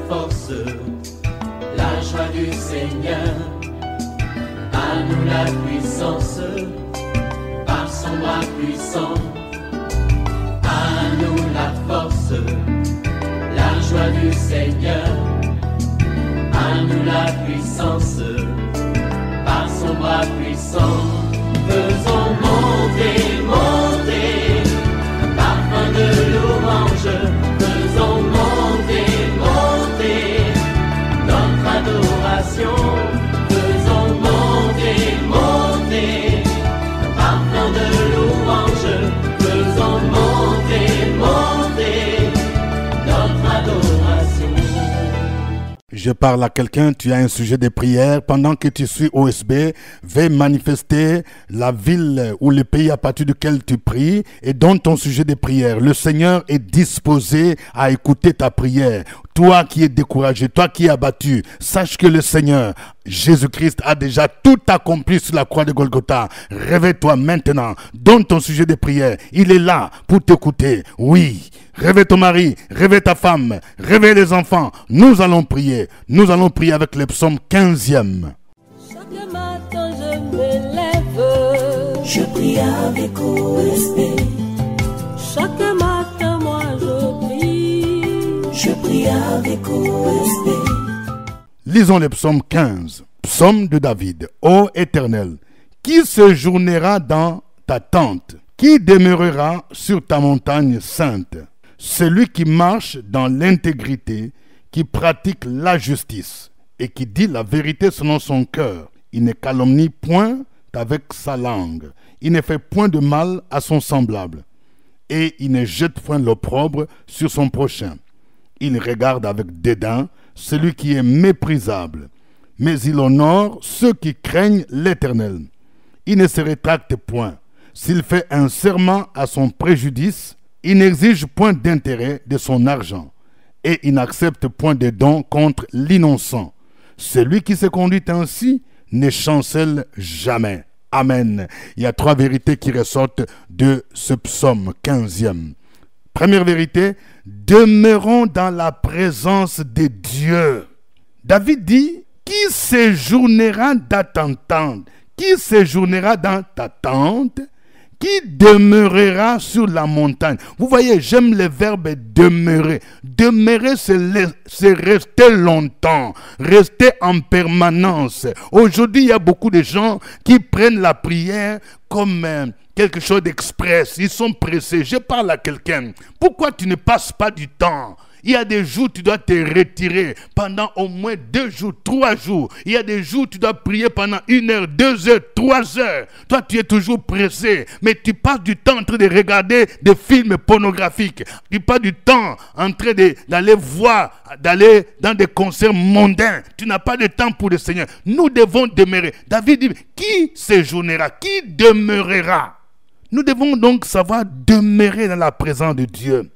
force, la joie du Seigneur. À nous la puissance, par son bras puissant. À nous la force, la joie du Seigneur. À nous la puissance, par son bras puissant. Faisons monter, monter, parfum de louange. Faisons monter, monter, notre adoration. Faisons monter, monter, parfum de louange. Faisons monter, monter, notre adoration. Je parle à quelqu'un, tu as un sujet de prière. Pendant que tu suis OSB, vais manifester la ville ou le pays à partir duquel tu pries et donne ton sujet de prière. Le Seigneur est disposé à écouter ta prière. Toi qui es découragé, toi qui es abattu, sache que le Seigneur, Jésus-Christ, a déjà tout accompli sur la croix de Golgotha. Réveille-toi maintenant, donne ton sujet de prière. Il est là pour t'écouter. Oui, réveille ton mari, réveille ta femme, réveille les enfants. Nous allons prier. Nous allons prier avec le psaume 15e. Chaque matin je me lève, je prie avec OSB. Chaque matin moi je prie avec OSB. Lisons le psaume 15, psaume de David. Ô Éternel, qui séjournera dans ta tente? Qui demeurera sur ta montagne sainte? Celui qui marche dans l'intégrité, qui pratique la justice et qui dit la vérité selon son cœur. Il ne calomnie point avec sa langue. Il ne fait point de mal à son semblable. Et il ne jette point l'opprobre sur son prochain. Il regarde avec dédain celui qui est méprisable. Mais il honore ceux qui craignent l'Éternel. Il ne se rétracte point. S'il fait un serment à son préjudice, il n'exige point d'intérêt de son argent. Et il n'accepte point de dons contre l'innocent. Celui qui se conduit ainsi ne chancelle jamais. Amen. Il y a 3 vérités qui ressortent de ce psaume 15e. Première vérité, demeurons dans la présence de Dieu. David dit, qui séjournera dans ta tente? Qui séjournera dans ta tente? Qui demeurera sur la montagne? Vous voyez, j'aime le verbe demeurer. Demeurer, c'est rester longtemps, rester en permanence. Aujourd'hui, il y a beaucoup de gens qui prennent la prière comme quelque chose d'express. Ils sont pressés. Je parle à quelqu'un. Pourquoi tu ne passes pas du temps? Il y a des jours où tu dois te retirer pendant au moins 2 jours, 3 jours. Il y a des jours où tu dois prier pendant 1 heure, 2 heures, 3 heures. Toi, tu es toujours pressé. Mais tu passes du temps en train de regarder des films pornographiques. Tu passes du temps en train d'aller voir, d'aller dans des concerts mondains. Tu n'as pas de temps pour le Seigneur. Nous devons demeurer. David dit, qui séjournera? Qui demeurera? Nous devons donc savoir demeurer dans la présence de Dieu.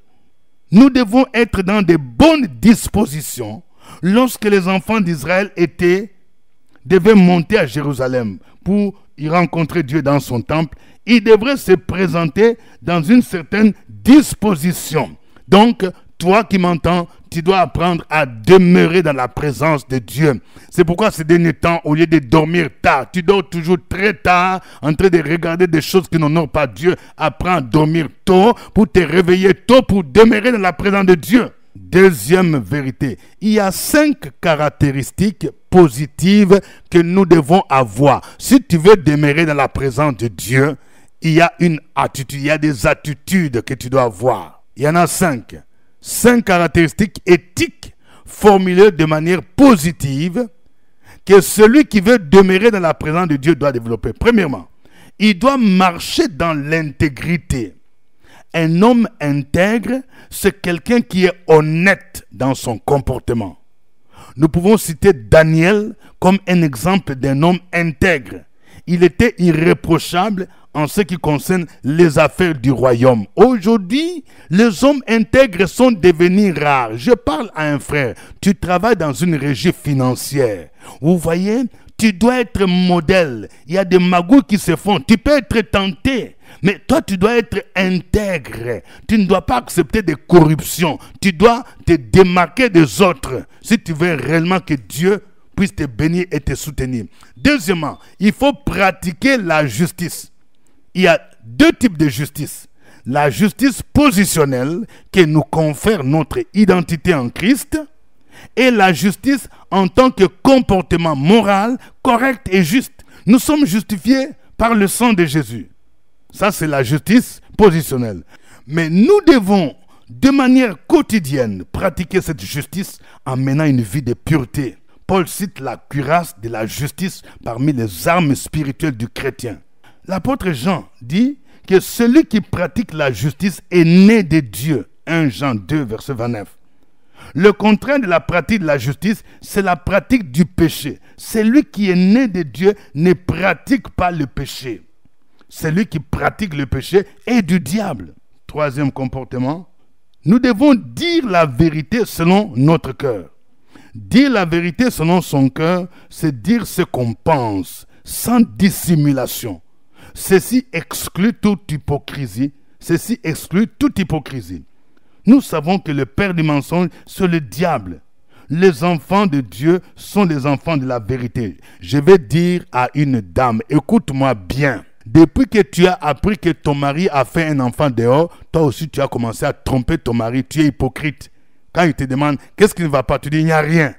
Nous devons être dans de bonnes dispositions lorsque les enfants d'Israël devaient monter à Jérusalem pour y rencontrer Dieu dans son temple. Ils devraient se présenter dans une certaine disposition. Donc, toi qui m'entends, tu dois apprendre à demeurer dans la présence de Dieu. C'est pourquoi ces derniers temps, au lieu de dormir tard, tu dors toujours très tard en train de regarder des choses qui n'honorent pas Dieu. Apprends à dormir tôt pour te réveiller tôt pour demeurer dans la présence de Dieu. Deuxième vérité, il y a 5 caractéristiques positives que nous devons avoir. Si tu veux demeurer dans la présence de Dieu, il y a une attitude, il y a des attitudes que tu dois avoir. Il y en a 5. 5 caractéristiques éthiques formulées de manière positive que celui qui veut demeurer dans la présence de Dieu doit développer. Premièrement, il doit marcher dans l'intégrité. Un homme intègre, c'est quelqu'un qui est honnête dans son comportement. Nous pouvons citer Daniel comme un exemple d'un homme intègre. Il était irréprochable en ce qui concerne les affaires du royaume. Aujourd'hui, les hommes intègres sont devenus rares. Je parle à un frère. Tu travailles dans une régie financière. Vous voyez, tu dois être modèle. Il y a des magouilles qui se font. Tu peux être tenté. Mais toi, tu dois être intègre. Tu ne dois pas accepter des corruptions. Tu dois te démarquer des autres si tu veux réellement que Dieu puisse te bénir et te soutenir. Deuxièmement, il faut pratiquer la justice. Il y a deux types de justice. La justice positionnelle qui nous confère notre identité en Christ et la justice en tant que comportement moral, correct et juste. Nous sommes justifiés par le sang de Jésus. Ça, c'est la justice positionnelle. Mais nous devons, de manière quotidienne, pratiquer cette justice en menant une vie de pureté. Paul cite la cuirasse de la justice parmi les armes spirituelles du chrétien. L'apôtre Jean dit que celui qui pratique la justice est né de Dieu. 1 Jean 2, verset 29. Le contraire de la pratique de la justice, c'est la pratique du péché. Celui qui est né de Dieu ne pratique pas le péché. Celui qui pratique le péché est du diable. Troisième comportement, nous devons dire la vérité selon notre cœur. Dire la vérité selon son cœur, c'est dire ce qu'on pense, sans dissimulation. Ceci exclut toute hypocrisie. Ceci exclut toute hypocrisie. Nous savons que le père du mensonge, c'est le diable. Les enfants de Dieu sont les enfants de la vérité. Je vais dire à une dame, écoute-moi bien. Depuis que tu as appris que ton mari a fait un enfant dehors, toi aussi tu as commencé à tromper ton mari. Tu es hypocrite. Quand il te demande qu'est-ce qui ne va pas, tu dis il n'y a rien.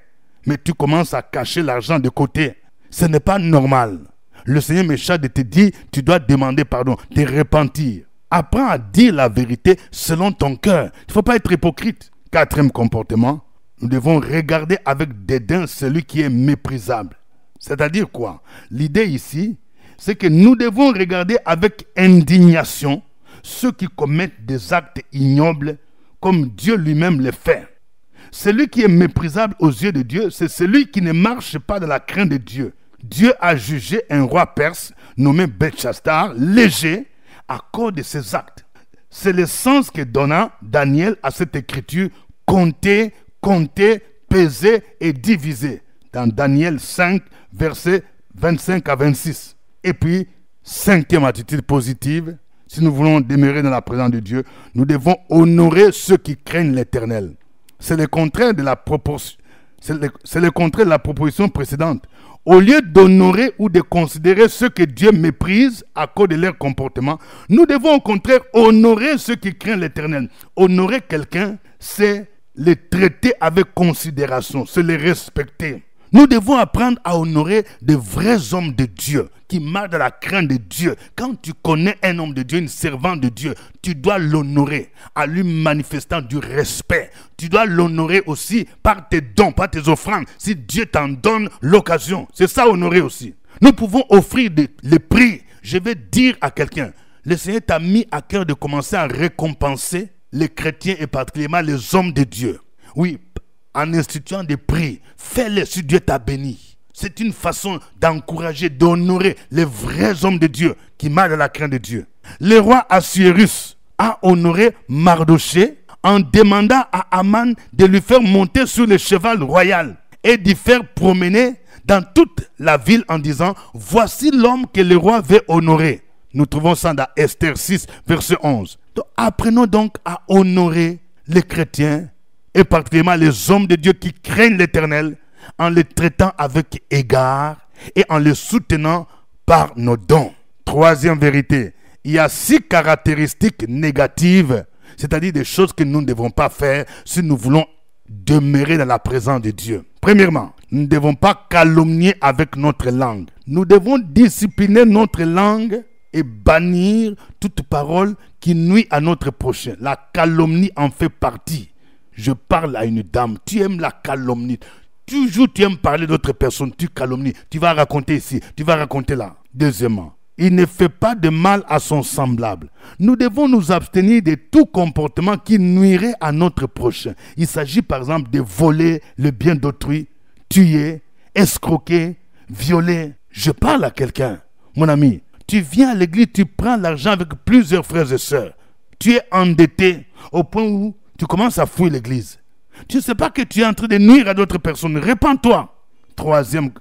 Mais tu commences à cacher l'argent de côté. Ce n'est pas normal. Le Seigneur me charge de te dire, tu dois demander pardon, te repentir. Apprends à dire la vérité selon ton cœur. Il ne faut pas être hypocrite. Quatrième comportement, nous devons regarder avec dédain celui qui est méprisable. C'est-à-dire quoi? L'idée ici, c'est que nous devons regarder avec indignation ceux qui commettent des actes ignobles comme Dieu lui-même les fait. Celui qui est méprisable aux yeux de Dieu, c'est celui qui ne marche pas dans la crainte de Dieu. Dieu a jugé un roi perse nommé Belchassar léger à cause de ses actes. C'est le sens que donna Daniel à cette écriture: compter, compter, peser et diviser. Dans Daniel 5, versets 25 à 26. Et puis, cinquième attitude positive, si nous voulons demeurer dans la présence de Dieu, nous devons honorer ceux qui craignent l'Éternel. C'est le contraire de la proposition. C'est le contraire de la proposition précédente. Au lieu d'honorer ou de considérer ceux que Dieu méprise à cause de leur comportement, nous devons au contraire honorer ceux qui craignent l'Éternel. Honorer quelqu'un, c'est le traiter avec considération, c'est le respecter. Nous devons apprendre à honorer de vrais hommes de Dieu qui marchent dans la crainte de Dieu. Quand tu connais un homme de Dieu, une servante de Dieu, tu dois l'honorer en lui manifestant du respect. Tu dois l'honorer aussi par tes dons, par tes offrandes, si Dieu t'en donne l'occasion. C'est ça, honorer aussi. Nous pouvons offrir les prix. Je vais dire à quelqu'un, le Seigneur t'a mis à cœur de commencer à récompenser les chrétiens et particulièrement les hommes de Dieu. Oui, en instituant des prix, fais-le si Dieu t'a béni. C'est une façon d'encourager, d'honorer les vrais hommes de Dieu qui marchent dans la crainte de Dieu. Le roi Assuérus a honoré Mardochée en demandant à Aman de lui faire monter sur le cheval royal et d'y faire promener dans toute la ville en disant « Voici l'homme que le roi veut honorer ». Nous trouvons ça dans Esther 6, verset 11. Donc, apprenons donc à honorer les chrétiens et particulièrement les hommes de Dieu qui craignent l'Éternel en les traitant avec égard et en les soutenant par nos dons. Troisième vérité, il y a 6 caractéristiques négatives, c'est-à-dire des choses que nous ne devons pas faire si nous voulons demeurer dans la présence de Dieu. Premièrement, nous ne devons pas calomnier avec notre langue. Nous devons discipliner notre langue et bannir toute parole qui nuit à notre prochain. La calomnie en fait partie. Je parle à une dame, tu aimes la calomnie. Toujours tu aimes parler d'autres personnes, tu calomnies. Tu vas raconter ici, tu vas raconter là. Deuxièmement, il ne fait pas de mal à son semblable. Nous devons nous abstenir de tout comportement qui nuirait à notre prochain. Il s'agit par exemple de voler le bien d'autrui, tuer, escroquer, violer. Je parle à quelqu'un, mon ami. Tu viens à l'église, tu prends l'argent avec plusieurs frères et sœurs. Tu es endetté au point où tu commences à fouiller l'église. Tu ne sais pas que tu es en train de nuire à d'autres personnes. Répands-toi. Troisième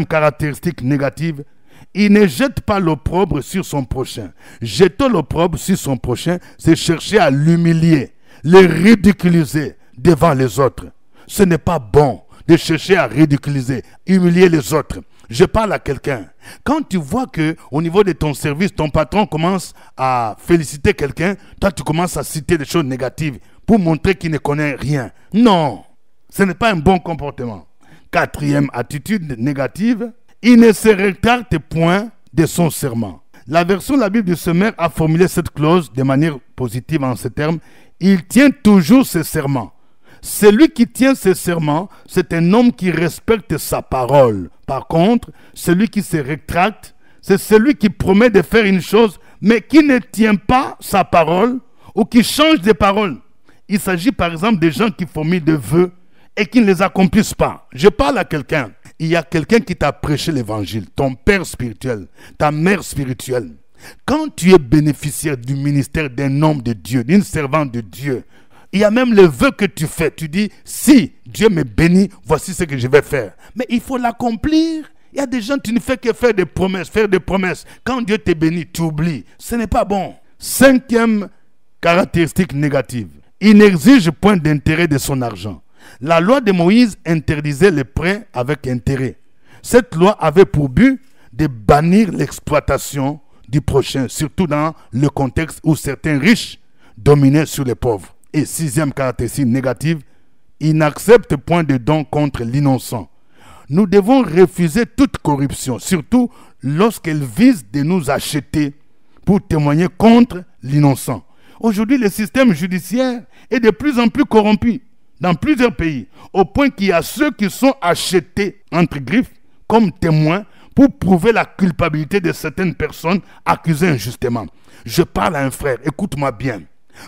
caractéristique négative, Il ne jette pas l'opprobre sur son prochain. Jeter l'opprobre sur son prochain, c'est chercher à l'humilier, le ridiculiser devant les autres. Ce n'est pas bon de chercher à ridiculiser, humilier les autres. Je parle à quelqu'un. Quand tu vois que au niveau de ton service, ton patron commence à féliciter quelqu'un, toi tu commences à citer des choses négatives pour montrer qu'il ne connaît rien. Non, ce n'est pas un bon comportement. Quatrième attitude négative, il ne se rétracte point de son serment. La version de la Bible du Semeur a formulé cette clause de manière positive en ces termes. Il tient toujours ses serments. Celui qui tient ses serments, c'est un homme qui respecte sa parole. Par contre, celui qui se rétracte, c'est celui qui promet de faire une chose, mais qui ne tient pas sa parole ou qui change de parole. Il s'agit par exemple des gens qui formulent des vœux et qui ne les accomplissent pas. Je parle à quelqu'un. Il y a quelqu'un qui t'a prêché l'évangile, ton père spirituel, ta mère spirituelle. Quand tu es bénéficiaire du ministère d'un homme de Dieu, d'une servante de Dieu, il y a même le vœu que tu fais. Tu dis, si Dieu me bénit, voici ce que je vais faire. Mais il faut l'accomplir. Il y a des gens, tu ne fais que faire des promesses, faire des promesses. Quand Dieu te bénit, tu oublies. Ce n'est pas bon. Cinquième caractéristique négative. Il n'exige point d'intérêt de son argent. La loi de Moïse interdisait les prêts avec intérêt. Cette loi avait pour but de bannir l'exploitation du prochain, surtout dans le contexte où certains riches dominaient sur les pauvres. Et sixième caractéristique négative, il n'accepte point de dons contre l'innocent. Nous devons refuser toute corruption, surtout lorsqu'elle vise de nous acheter pour témoigner contre l'innocent. Aujourd'hui, le système judiciaire est de plus en plus corrompu dans plusieurs pays, au point qu'il y a ceux qui sont achetés, entre griffes, comme témoins pour prouver la culpabilité de certaines personnes accusées injustement. Je parle à un frère, écoute-moi bien.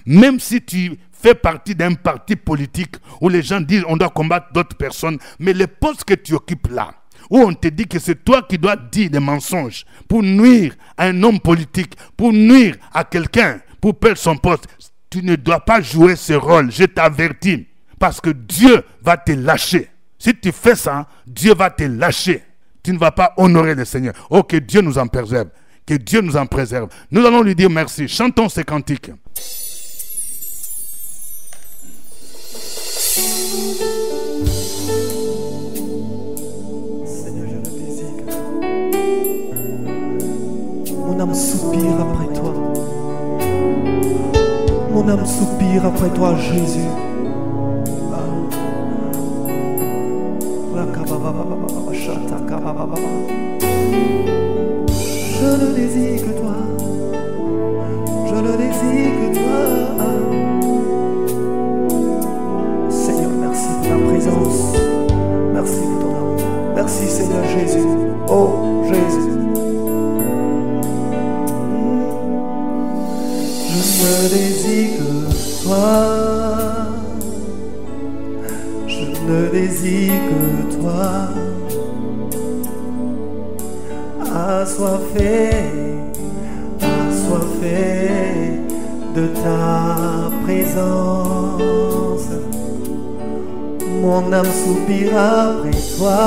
Même si tu fais partie d'un parti politique où les gens disent on doit combattre d'autres personnes, mais les postes que tu occupes là, où on te dit que c'est toi qui dois dire des mensonges pour nuire à un homme politique, pour nuire à quelqu'un, pour perdre son poste, tu ne dois pas jouer ce rôle, je t'avertis, parce que Dieu va te lâcher. Si tu fais ça, Dieu va te lâcher. Tu ne vas pas honorer le Seigneur. Oh, que Dieu nous en préserve. Que Dieu nous en préserve. Nous allons lui dire merci. Chantons ces cantiques. Seigneur, je le désire. Mon âme soupire après toi. Mon âme soupire après toi, Jésus. Je ne désire que toi. Je ne désire que toi. Seigneur, merci pour ta présence. Merci pour ton amour. Merci Seigneur Jésus. Oh Jésus. Je ne désire que toi. Je ne désire que toi. Assoiffé de ta présence. Mon âme soupire après toi.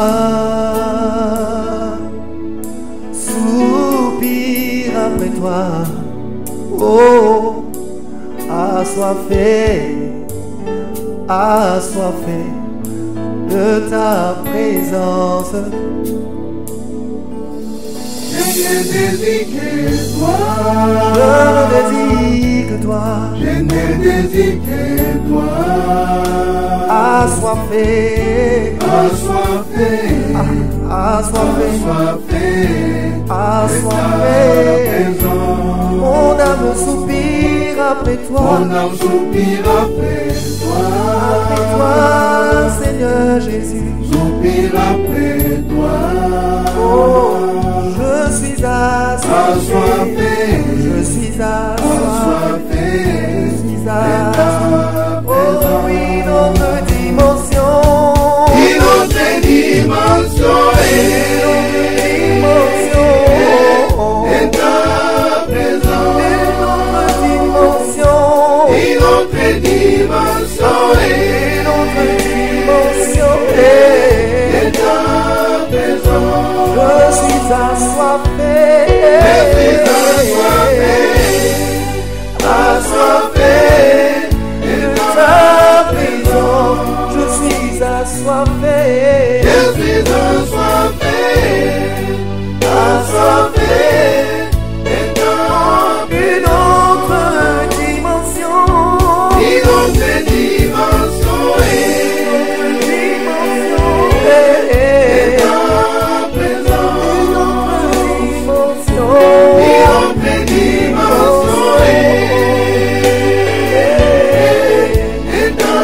Soupire après toi. Oh, assoiffé de ta présence. Je ne désire que toi. Je ne désire que toi. Assoiffé. Mon âme soupire après toi. Après toi, Seigneur Jésus. Soupire après toi. Oh, je suis assoiffé. Oh, une autre dimension. Une autre dimension est ta présence. Une autre dimension est ta assoiffé. Je suis assoiffé, assoiffé d'étant Une autre dimension. une autre dimension est ta présence. Une autre dimension. Une autre dimension est ta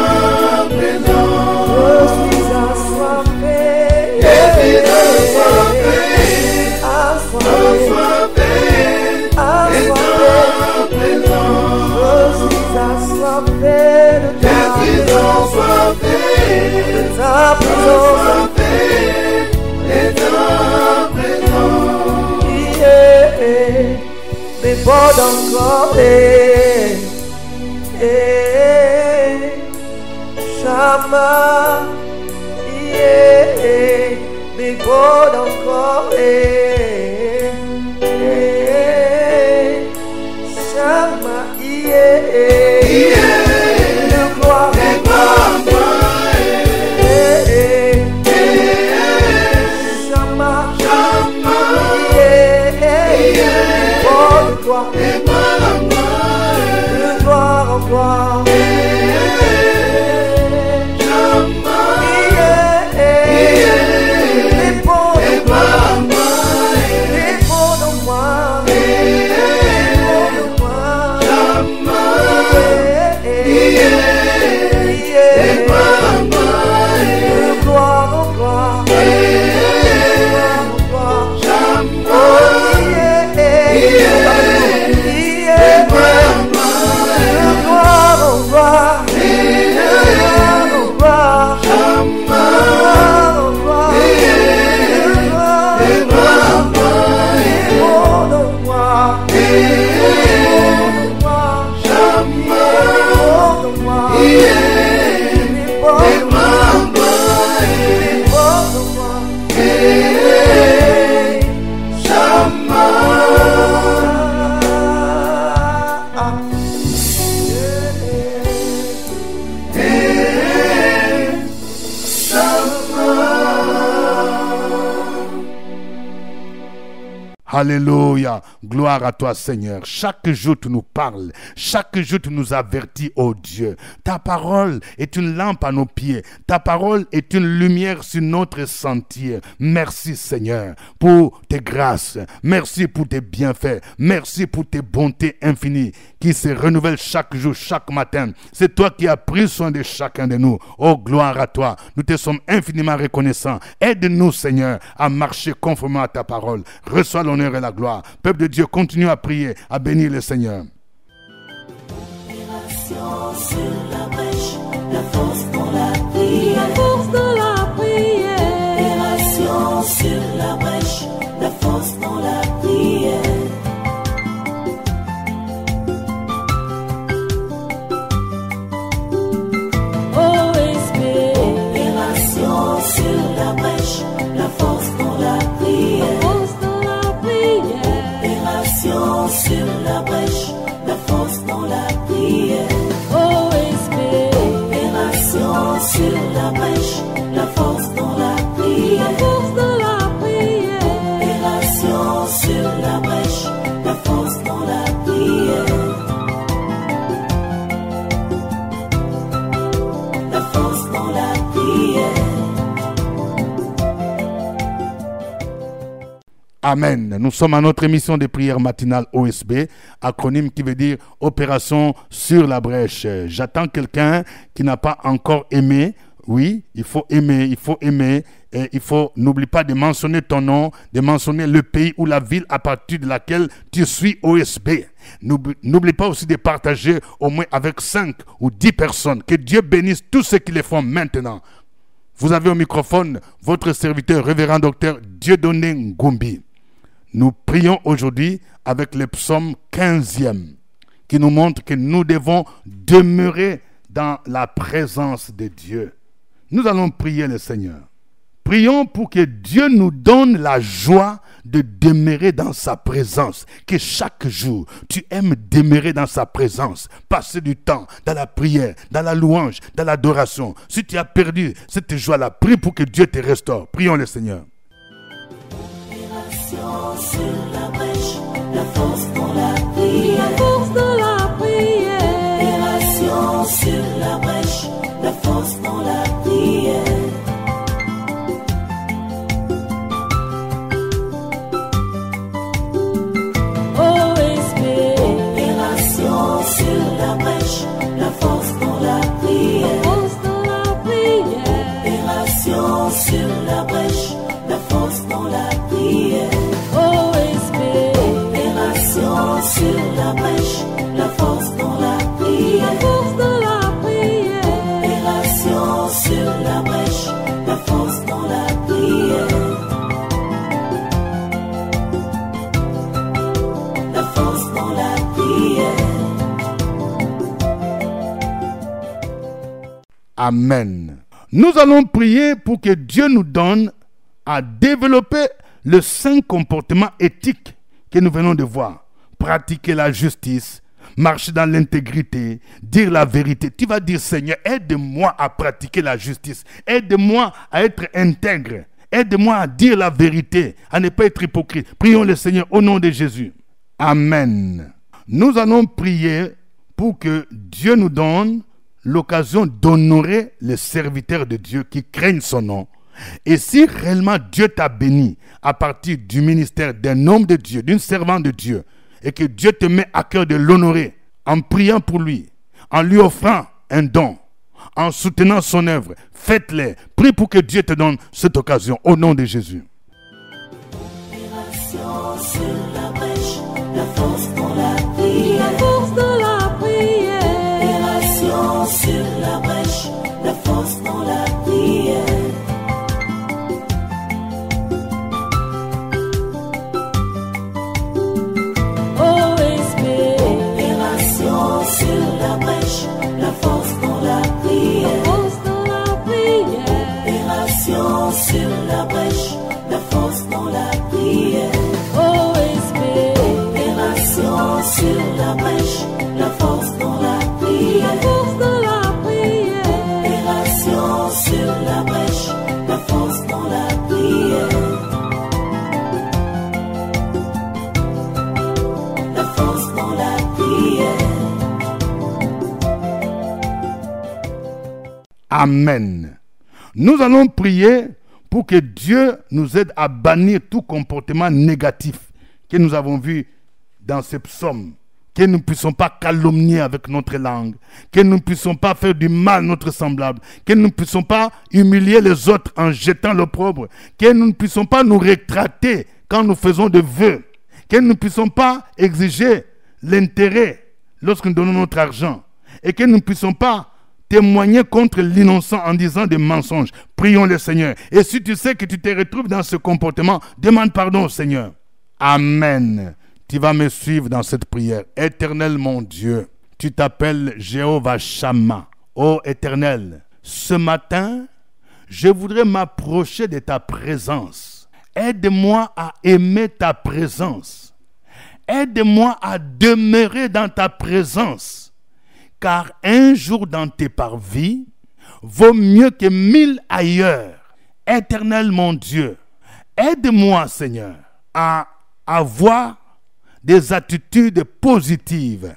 présence. Je suis assoiffé. Je suis assoiffé, Assoiffé. assoiffé est ta présence. Je suis assoiffé de Je suis assoiffé, ta présence. assoiffé est ta présence. Yeah. Déborde encore. Chama. Yeah. Déborde encore. Chama. Yeah. De gloire en gloire. Chama. Oh, de gloire. De gloire en gloire. Alléluia. Gloire à toi, Seigneur. Chaque jour, tu nous parles. Chaque jour, tu nous avertis, oh Dieu. Ta parole est une lampe à nos pieds. Ta parole est une lumière sur notre sentier. Merci, Seigneur, pour tes grâces. Merci pour tes bienfaits. Merci pour tes bontés infinies qui se renouvellent chaque jour, chaque matin. C'est toi qui as pris soin de chacun de nous. Oh, gloire à toi. Nous te sommes infiniment reconnaissants. Aide-nous, Seigneur, à marcher conformément à ta parole. Reçois l'honneur et la gloire. Peuple de Dieu, continue à prier, à bénir le Seigneur. Opération sur la brèche, la force dans la prière. La force dans la prière. Opération sur la brèche, la force dans la prière. OSB. Opération sur la brèche, la force dans la prière. Sur la brèche, la force dans la prière. OSB. Opération sur la brèche, la force dans la prière. La force dans la prière. Opération sur la brèche, la force dans la prière. La force dans la prière. Amen. Nous sommes à notre émission de prière matinale OSB, acronyme qui veut dire Opération sur la brèche. J'attends quelqu'un qui n'a pas encore aimé. Oui, il faut aimer, il faut aimer. Et il faut, n'oublie pas de mentionner ton nom, de mentionner le pays ou la ville à partir de laquelle tu suis OSB. N'oublie pas aussi de partager au moins avec 5 ou 10 personnes. Que Dieu bénisse tous ceux qui le font maintenant. Vous avez au microphone votre serviteur, révérend docteur Dieudonné Ngumbi. Nous prions aujourd'hui avec le psaume 15e qui nous montre que nous devons demeurer dans la présence de Dieu. Nous allons prier le Seigneur. Prions pour que Dieu nous donne la joie de demeurer dans sa présence. Que chaque jour, tu aimes demeurer dans sa présence. Passer du temps dans la prière, dans la louange, dans l'adoration. Si tu as perdu cette joie-là, prie pour que Dieu te restaure. Prions le Seigneur. Opération sur la brèche, la force dans la prière. La force dans la prière. Opération sur la brèche, la force dans la prière. Opération sur la brèche, la force dans la prière. Opération sur la brèche, la force dans la prière. Opération sur la brèche, la force dans la prière. Opération sur la brèche, la force dans la prière. La force dans la prière. Amen. Nous allons prier pour que Dieu nous donne à développer le 5 comportements éthiques que nous venons de voir. Pratiquer la justice, marcher dans l'intégrité, dire la vérité. Tu vas dire, Seigneur, aide-moi à pratiquer la justice. Aide-moi à être intègre. Aide-moi à dire la vérité, à ne pas être hypocrite. Prions le Seigneur au nom de Jésus. Amen. Nous allons prier pour que Dieu nous donne l'occasion d'honorer les serviteurs de Dieu qui craignent son nom. Et si réellement Dieu t'a béni à partir du ministère d'un homme de Dieu, d'une servante de Dieu, et que Dieu te met à cœur de l'honorer en priant pour lui, en lui offrant un don, en soutenant son œuvre, faites-les. Prie pour que Dieu te donne cette occasion au nom de Jésus. Opération sur la brèche, la force dans la prière. La force dans la prière. Opération sur la brèche, la force dans la prière. Opération sur la brèche, la force dans la prière. Opération sur la brèche, la force dans la prière. Opération sur la brèche, la force dans la prière. Opération sur la brèche, la force dans la prière. La force dans la prière. Amen. Nous allons prier pour que Dieu nous aide à bannir tout comportement négatif que nous avons vu dans ces psaumes. Que nous ne puissions pas calomnier avec notre langue. Que nous ne puissions pas faire du mal à notre semblable. Que nous ne puissions pas humilier les autres en jetant l'opprobre. Que nous ne puissions pas nous rétracter quand nous faisons des vœux. Que nous ne puissions pas exiger l'intérêt lorsque nous donnons notre argent. Et que nous ne puissions pas témoigner contre l'innocent en disant des mensonges. Prions le Seigneur. Et si tu sais que tu te retrouves dans ce comportement, demande pardon au Seigneur. Amen. Tu vas me suivre dans cette prière. Éternel mon Dieu, tu t'appelles Jéhovah Shammah. Ô Éternel, ce matin, je voudrais m'approcher de ta présence. Aide-moi à aimer ta présence. Aide-moi à demeurer dans ta présence. Car un jour dans tes parvis vaut mieux que 1000 ailleurs. Éternel mon Dieu, aide-moi, Seigneur, à avoir des attitudes positives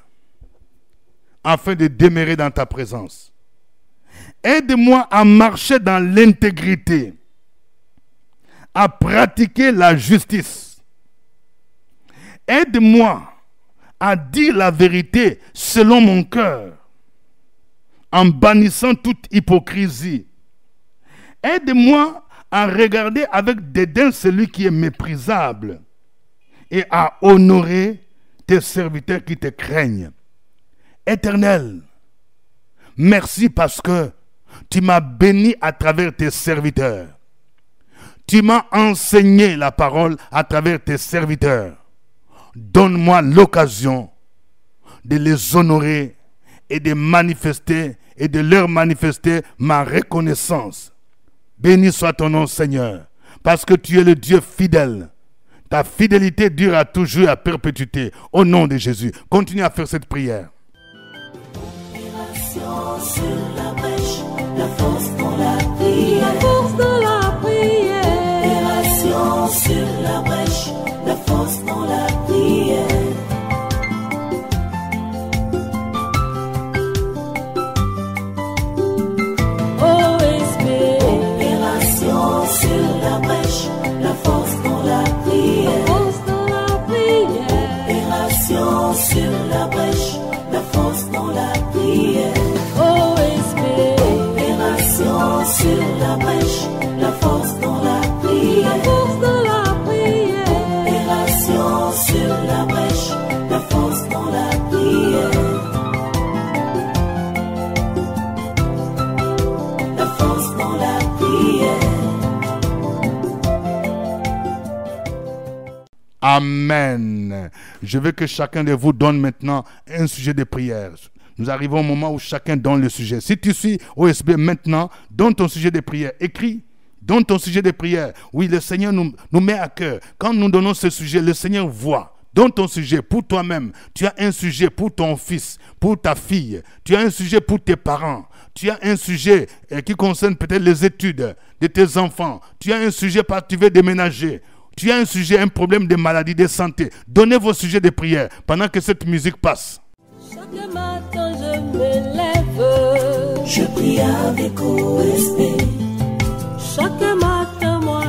afin de demeurer dans ta présence. Aide-moi à marcher dans l'intégrité, à pratiquer la justice. Aide-moi à dire la vérité selon mon cœur, en bannissant toute hypocrisie. Aide-moi à regarder avec dédain celui qui est méprisable et à honorer tes serviteurs qui te craignent. Éternel, merci parce que tu m'as béni à travers tes serviteurs. Tu m'as enseigné la parole à travers tes serviteurs. Donne-moi l'occasion de les honorer et de manifester et de leur manifester ma reconnaissance Béni soit ton nom, Seigneur, parce que tu es le Dieu fidèle. Ta fidélité dure à toujours, à perpétuité. Au nom de Jésus, continue à faire cette prière. Opération sur la brèche, la force dans la prière. La force dans la prière. Opération sur la brèche, la force dans la prière. Opération sur la brèche, la force dans la prière. Opération sur la brèche, la force dans la prière. Opération sur la brèche, la force dans la prière. Opération sur la brèche, la force dans la prière. La force dans la prière. Amen. Je veux que chacun de vous donne maintenant un sujet de prière. Nous arrivons au moment où chacun donne le sujet. Si tu suis OSB maintenant, donne ton sujet de prière. Écris, donne ton sujet de prière. Oui, le Seigneur nous met à cœur. Quand nous donnons ce sujet, le Seigneur voit. Donne ton sujet pour toi-même. Tu as un sujet pour ton fils, pour ta fille. Tu as un sujet pour tes parents. Tu as un sujet qui concerne peut-être les études de tes enfants. Tu as un sujet parce que tu veux déménager. Tu as un sujet, un problème de maladie, de santé. Donnez vos sujets de prière pendant que cette musique passe. Chaque matin je me lève, je prie avec OSB. Chaque matin moi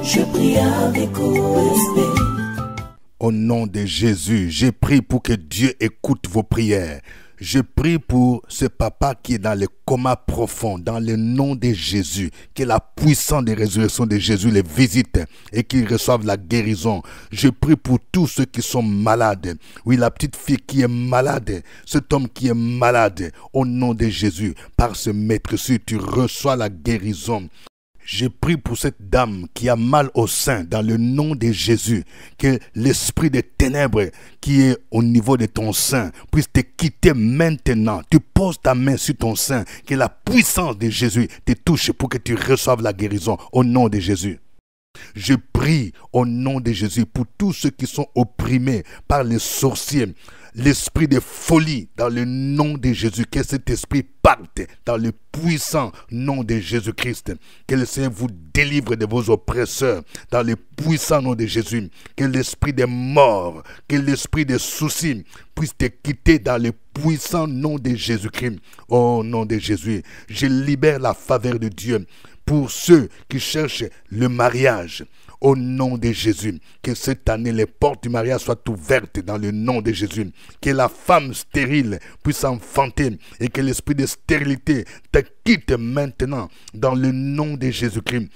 je prie avec OSB. Au nom de Jésus, j'ai prié pour que Dieu écoute vos prières. Je prie pour ce papa qui est dans le coma profond, dans le nom de Jésus, que la puissance de résurrection de Jésus les visite et qu'ils reçoivent la guérison. Je prie pour tous ceux qui sont malades. Oui, la petite fille qui est malade, cet homme qui est malade, au nom de Jésus, par ce maître-ci, tu reçois la guérison. Je prie pour cette dame qui a mal au sein dans le nom de Jésus. Que l'esprit des ténèbres qui est au niveau de ton sein puisse te quitter maintenant. Tu poses ta main sur ton sein. Que la puissance de Jésus te touche pour que tu reçoives la guérison au nom de Jésus. Je prie au nom de Jésus pour tous ceux qui sont opprimés par les sorciers. L'esprit de folie dans le nom de Jésus, que cet esprit parte dans le puissant nom de Jésus-Christ. Que le Seigneur vous délivre de vos oppresseurs dans le puissant nom de Jésus. Que l'esprit de mort, que l'esprit de soucis puisse te quitter dans le puissant nom de Jésus-Christ. Au nom de Jésus, je libère la faveur de Dieu pour ceux qui cherchent le mariage. Au nom de Jésus, que cette année les portes du mariage soient ouvertes dans le nom de Jésus. Que la femme stérile puisse enfanter et que l'esprit de stérilité te quitte maintenant dans le nom de Jésus-Christ.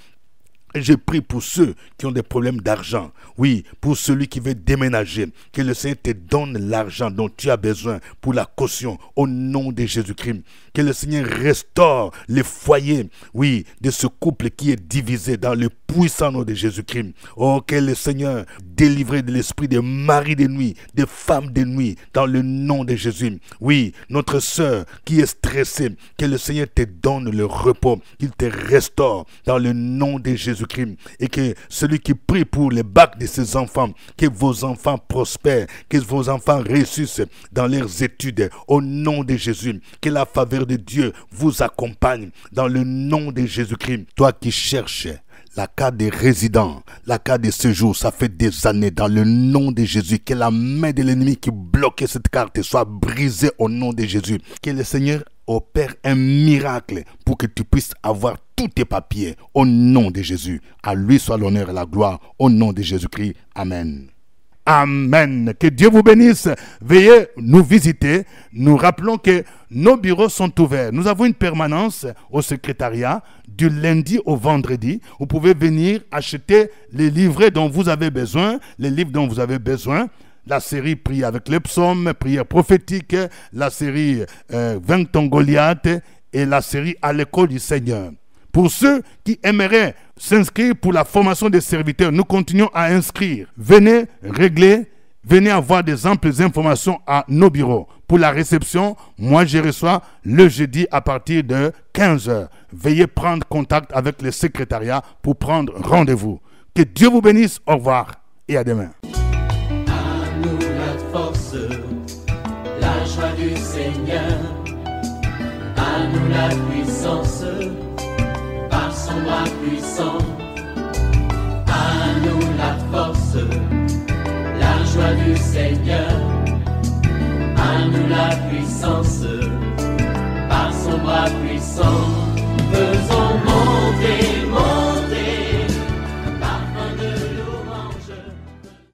Je prie pour ceux qui ont des problèmes d'argent. Oui, pour celui qui veut déménager. Que le Seigneur te donne l'argent dont tu as besoin pour la caution au nom de Jésus-Christ. Que le Seigneur restaure les foyers, oui, de ce couple qui est divisé dans le puissant nom de Jésus-Christ. Oh, que le Seigneur délivre de l'esprit des maris de nuit, des femmes de nuit, dans le nom de Jésus. Oui, notre sœur qui est stressée, que le Seigneur te donne le repos, qu'il te restaure dans le nom de Jésus-Christ. Et que celui qui prie pour les bacs de ses enfants, que vos enfants prospèrent, que vos enfants réussissent dans leurs études, au nom de Jésus. Que la faveur de Dieu vous accompagne dans le nom de Jésus-Christ. Toi qui cherches la carte de résident, la carte de séjour, ça fait des années, dans le nom de Jésus, que la main de l'ennemi qui bloquait cette carte soit brisée au nom de Jésus. Que le Seigneur opère un miracle pour que tu puisses avoir tous tes papiers au nom de Jésus. À lui soit l'honneur et la gloire au nom de Jésus-Christ. Amen. Amen. Que Dieu vous bénisse. Veuillez nous visiter. Nous rappelons que nos bureaux sont ouverts. Nous avons une permanence au secrétariat du lundi au vendredi. Vous pouvez venir acheter les livrets dont vous avez besoin, les livres dont vous avez besoin. La série Prier avec les psaumes, prière prophétique, la série 20 ton Goliath et la série À l'école du Seigneur. Pour ceux qui aimeraient s'inscrire pour la formation des serviteurs, nous continuons à inscrire. Venez régler venez avoir des amples informations à nos bureaux. Pour la réception, moi je reçois le jeudi à partir de 15h. Veuillez prendre contact avec le secrétariat pour prendre rendez-vous. Que Dieu vous bénisse. Au revoir et à demain. À nous la force, la joie du Seigneur. À nous la puissance, par son bras puissant. À nous la force, la joie du Seigneur. À nous la puissance, par son bras puissant.